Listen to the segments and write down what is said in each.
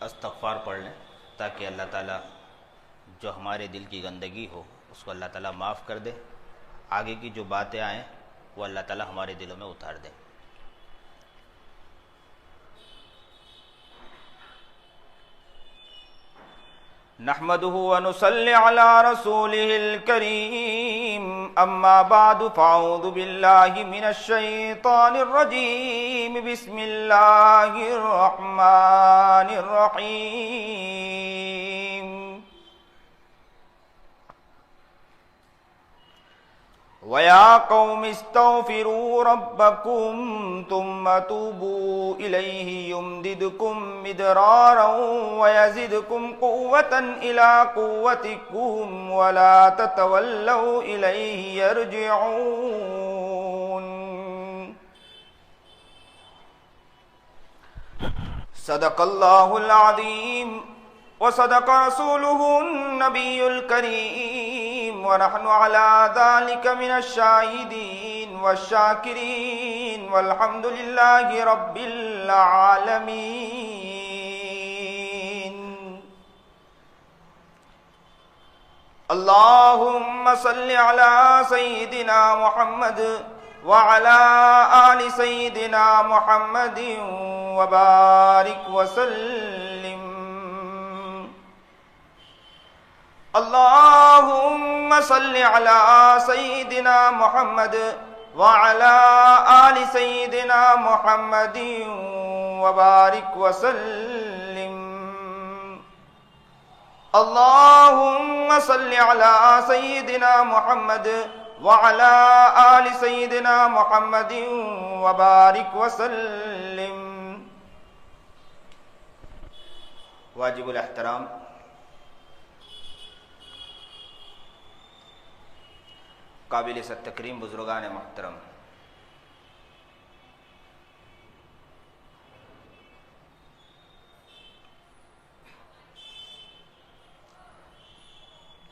استغفار پڑھ لیں تاکہ اللہ تعالیٰ جو ہمارے دل کی گندگی ہو اس کو اللہ تعالیٰ معاف کر دے، آگے کی جو باتیں آئیں وہ اللہ تعالیٰ ہمارے دلوں میں اتار دے۔ نحمده ونصلي على رسوله الكريم، أما بعد فأعوذ بالله من الشيطان الرجيم، بسم الله الرحمن الرحيم۔ وَيَا قَوْمِ اسْتَغْفِرُوا رَبَّكُمْ ثُمَّ تُوبُوا إِلَيْهِ يُمْدِدْكُمْ مِدْرَارًا وَيَزِدْكُمْ قُوَّةً إِلَى قُوَّتِكُمْ وَلَا تَتَوَلَّوْا إِلَيْهِ يَرْجِعُونَ۔ صدق اللہ العظیم وصدق رسوله النبی الکریم، ونحن على ذلك من الشاہدین والشاکرین، والحمد للہ رب العالمین۔ اللہم صل علی سیدنا محمد وعلى آل سیدنا محمد وبارک وسلم۔ اللہم صل علی سیدنا محمد وعلی آل سیدنا محمد وبارک وسلم۔ اللہم صل علی سیدنا محمد وعلی آل سیدنا محمد وبارک وسلم۔ واجب الاحترام قابل تکریم بزرگان محترم،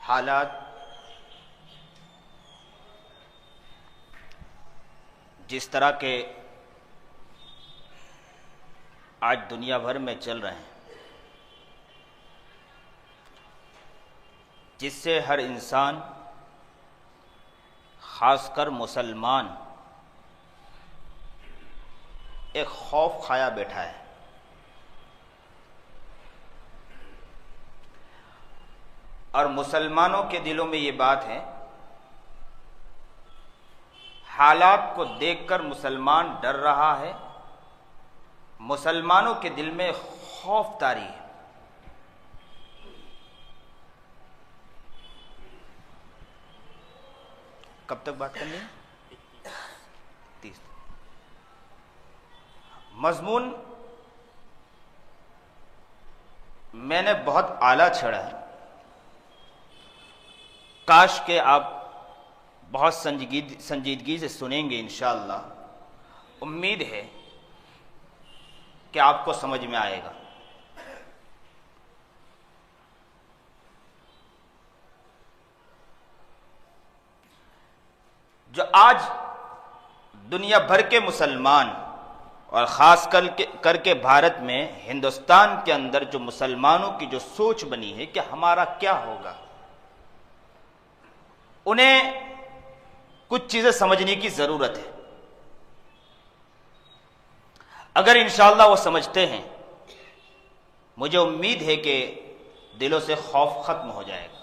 حالات جس طرح کے آج دنیا بھر میں چل رہے ہیں، جس سے ہر انسان خاص کر مسلمان ایک خوف کھایا بیٹھا ہے۔ اور مسلمانوں کے دلوں میں یہ بات ہے، حالات کو دیکھ کر مسلمان ڈر رہا ہے، مسلمانوں کے دل میں خوف طاری ہے۔ کب تک بات کرنی ہے؟ 30۔ مضمون میں نے بہت اعلیٰ چھڑا ہے، کاش کہ آپ بہت سنجیدگی سے سنیں گے، انشاءاللہ امید ہے کہ آپ کو سمجھ میں آئے گا۔ جو آج دنیا بھر کے مسلمان اور خاص کر کے بھارت میں، ہندوستان کے اندر جو مسلمانوں کی جو سوچ بنی ہے کہ ہمارا کیا ہوگا، انہیں کچھ چیزیں سمجھنے کی ضرورت ہے۔ اگر انشاءاللہ وہ سمجھتے ہیں، مجھے امید ہے کہ دلوں سے خوف ختم ہو جائے گا۔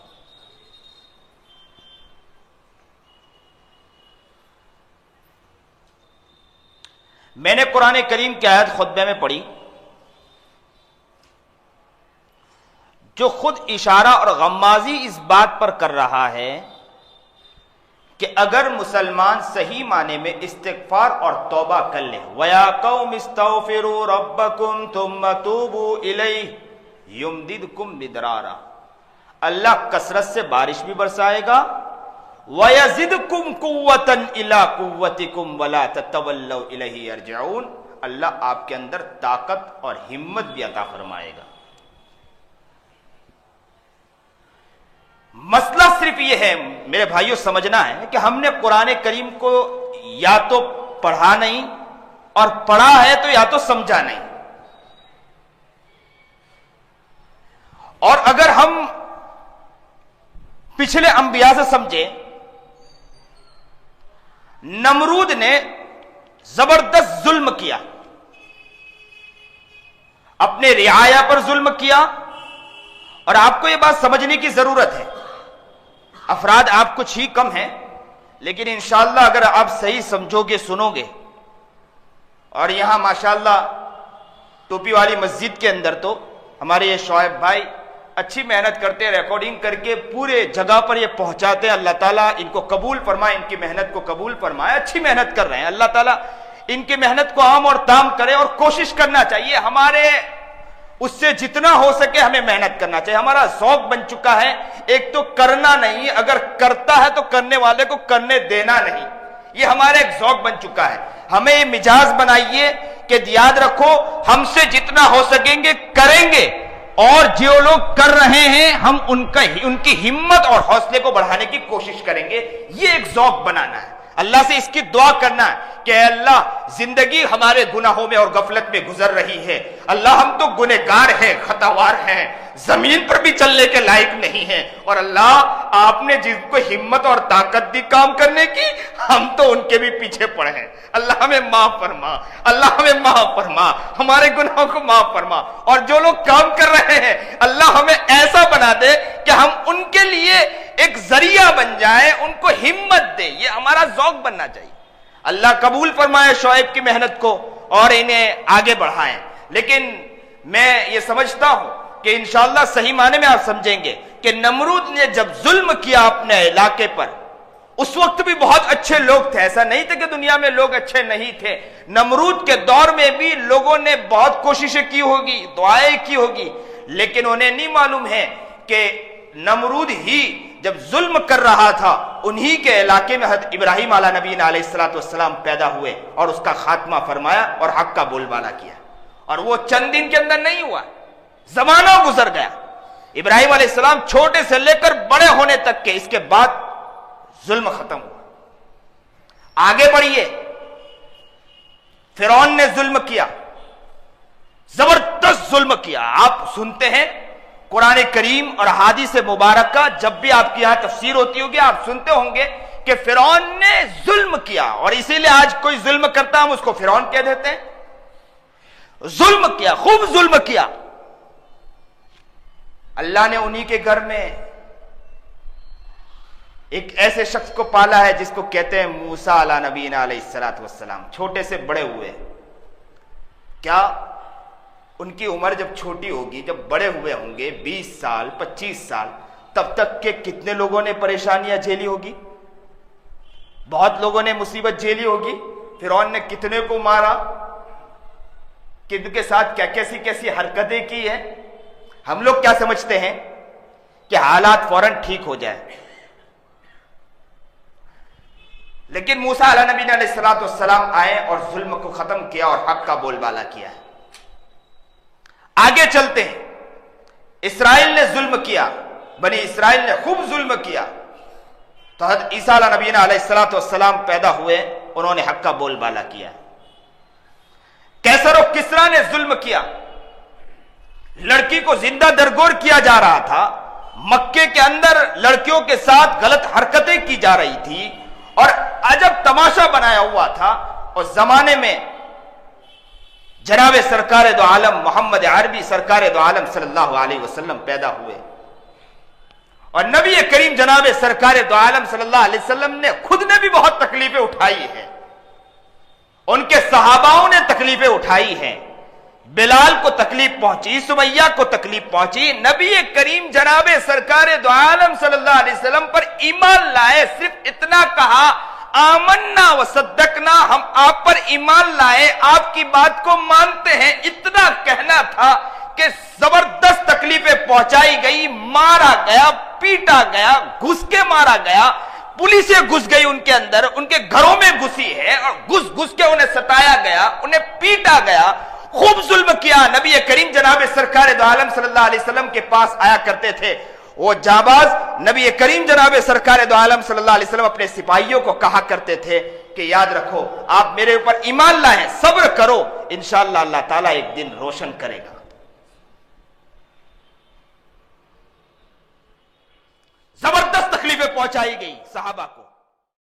میں نے قرآن کریم کی آیت خطبے میں پڑھی جو خود اشارہ اور غمازی اس بات پر کر رہا ہے کہ اگر مسلمان صحیح معنی میں استغفار اور توبہ کر لے، وَيَا قَوْمِ اسْتَغْفِرُوا رَبَّكُمْ ثُمَّ تُوبُوا إِلَيْهِ يُمْدِدْكُمْ مِدْرَارًا، اللہ کثرت سے بارش بھی برسائے گا، وَيَزِدْكُمْ قُوَّةً إِلَىٰ قُوَّتِكُمْ وَلَا تَتَوَلَّوْا إِلَيْهِ يَرْجِعُونَ، اللہ آپ کے اندر طاقت اور ہمت بھی عطا فرمائے گا۔ مسئلہ صرف یہ ہے میرے بھائیوں، سمجھنا ہے کہ ہم نے قرآن کریم کو یا تو پڑھا نہیں، اور پڑھا ہے تو یا تو سمجھا نہیں۔ اور اگر ہم پچھلے انبیاء سے سمجھیں، نمرود نے زبردست ظلم کیا، اپنے رعایا پر ظلم کیا، اور آپ کو یہ بات سمجھنے کی ضرورت ہے، افراد آپ کچھ ہی کم ہیں، لیکن انشاءاللہ اگر آپ صحیح سمجھو گے، سنو گے، اور یہاں ماشاءاللہ ٹوپی والی مسجد کے اندر تو ہمارے یہ شعیب بھائی اچھی محنت کرتے ہیں، ریکارڈنگ کر کے پورے جگہ پر یہ پہنچاتے ہیں، اللہ تعالیٰ ان کو قبول فرمائے، ان کی محنت کو قبول فرمائے، اچھی محنت کر رہے ہیں، اللہ تعالیٰ ان کی محنت کو عام اور تام کرے، اور کوشش کرنا چاہیے ہمارے اس سے جتنا ہو سکے ہمیں محنت کرنا چاہیے، ہمارا ذوق بن چکا ہے، ایک تو کرنا نہیں، اگر کرتا ہے تو کرنے والے کو کرنے دینا نہیں، یہ ہمارا ایک ذوق بن چکا ہے، ہمیں یہ مزاج بنائیے کہ یاد رکھو ہم سے جتنا ہو سکیں گے کریں گے، اور جو لوگ کر رہے ہیں ہم ان کی ہمت اور حوصلے کو بڑھانے کی کوشش کریں گے، یہ ایک ذوق بنانا ہے، اللہ سے اس کی دعا کرنا ہے کہ اے اللہ زندگی ہمارے گناہوں میں اور غفلت میں گزر رہی ہے، اللہ ہم تو گنہگار ہیں، خطاوار ہیں، زمین پر بھی چلنے کے لائق نہیں ہیں، اور اللہ آپ نے جن کو ہمت اور طاقت دی کام کرنے کی، ہم تو ان کے بھی پیچھے پڑے ہیں، اللہ ہمیں معاف فرما، اللہ ہمیں معاف فرما، ہمارے گناہوں کو معاف فرما، اور جو لوگ کام کر رہے ہیں اللہ ہمیں ایسا بنا دے کہ ہم ان کے لیے ایک ذریعہ بن جائے، ان کو ہمت دے، یہ ہمارا ذوق بننا چاہیے، اللہ قبول فرمائے شعیب کی محنت کو اور انہیں آگے بڑھائیں، لیکن میں یہ سمجھتا ہوں کہ انشاءاللہ صحیح معنی میں آپ سمجھیں گے کہ نمرود نے جب ظلم کیا اپنے علاقے پر، اس وقت بھی بہت اچھے لوگ تھے، ایسا نہیں تھا کہ دنیا میں لوگ اچھے نہیں تھے، نمرود کے دور میں بھی لوگوں نے بہت کوششیں کی ہوگی، دعائیں کی ہوگی، لیکن انہیں نہیں معلوم ہے کہ نمرود ہی جب ظلم کر رہا تھا انہی کے علاقے میں حضرت ابراہیم علیہ نبی علیہ السلام پیدا ہوئے اور اس کا خاتمہ فرمایا اور حق کا بول بالا کیا، اور وہ چند دن کے اندر نہیں ہوا، زمانہ گزر گیا، ابراہیم علیہ السلام چھوٹے سے لے کر بڑے ہونے تک کے، اس کے بعد ظلم ختم ہوا۔ آگے بڑھیے، فرعون نے ظلم کیا، زبردست ظلم کیا، آپ سنتے ہیں قرآن کریم اور حدیث مبارکہ، جب بھی آپ کی یہاں تفسیر ہوتی ہوگی آپ سنتے ہوں گے کہ فرعون نے ظلم کیا، اور اسی لیے آج کوئی ظلم کرتا ہم اس کو فرعون کہہ دیتے ہیں، ظلم کیا، خوب ظلم کیا۔ اللہ نے انہی کے گھر میں ایک ایسے شخص کو پالا ہے جس کو کہتے ہیں موسیٰ علیہ نبینا علیہ السلام، چھوٹے سے بڑے ہوئے، کیا ان کی عمر جب چھوٹی ہوگی، جب بڑے ہوئے ہوں گے 20 سال 25 سال، تب تک کہ کتنے لوگوں نے پریشانیاں جھیلی ہوگی، بہت لوگوں نے مصیبت جھیلی ہوگی، فرعون نے کتنے کو مارا، کن کے ساتھ کیا کیسی کیسی حرکتیں کی ہیں۔ ہم لوگ کیا سمجھتے ہیں کہ حالات فوراً ٹھیک ہو جائے، لیکن موسیٰ علیہ نبی علیہ السلام آئے اور ظلم کو ختم کیا اور حق کا بول بالا کیا ہے۔ آگے چلتے ہیں، اسرائیل نے ظلم کیا، بنی اسرائیل نے خوب ظلم کیا، تو حضرت عیسیٰ علیہ نبی علیہ السلام پیدا ہوئے، انہوں نے حق کا بول بالا کیا۔ کیسر و کسریٰ نے ظلم کیا، لڑکی کو زندہ درگور کیا جا رہا تھا، مکے کے اندر لڑکیوں کے ساتھ غلط حرکتیں کی جا رہی تھی، اور عجب تماشا بنایا ہوا تھا، اور زمانے میں جناب سرکار دو عالم محمد عربی سرکار دو عالم صلی اللہ علیہ وسلم پیدا ہوئے، اور نبی کریم جناب سرکار دو عالم صلی اللہ علیہ وسلم نے خود نے بھی بہت تکلیفیں اٹھائی ہیں، ان کے صحاباؤں نے تکلیفیں اٹھائی ہیں، بلال کو تکلیف پہنچی، سمیہ کو تکلیف پہنچی، نبی کریم جناب سرکار دو عالم صلی اللہ علیہ وسلم پر ایمان لائے، صرف اتنا کہا آمنا وصدقنا، ہم آپ پر ایمان لائے، آپ کی بات کو مانتے ہیں، اتنا کہنا تھا کہ زبردست تکلیفیں پہنچائی گئی، مارا گیا، پیٹا گیا، گھس کے مارا گیا، پولیسیں گھس گئی ان کے اندر، ان کے گھروں میں گھسی ہے، اور گھس کے انہیں ستایا گیا، انہیں پیٹا گیا، خوب ظلم کیا۔ نبی کریم جناب سرکار دو عالم صلی اللہ علیہ وسلم کے پاس آیا کرتے تھے، وہ جانباز نبی کریم جناب سرکار دو عالم صلی اللہ علیہ وسلم اپنے سپاہیوں کو کہا کرتے تھے کہ یاد رکھو آپ میرے اوپر ایمان لائیں، صبر کرو، انشاءاللہ اللہ تعالیٰ ایک دن روشن کرے گا۔ پہنچائی گئی صحابہ کو.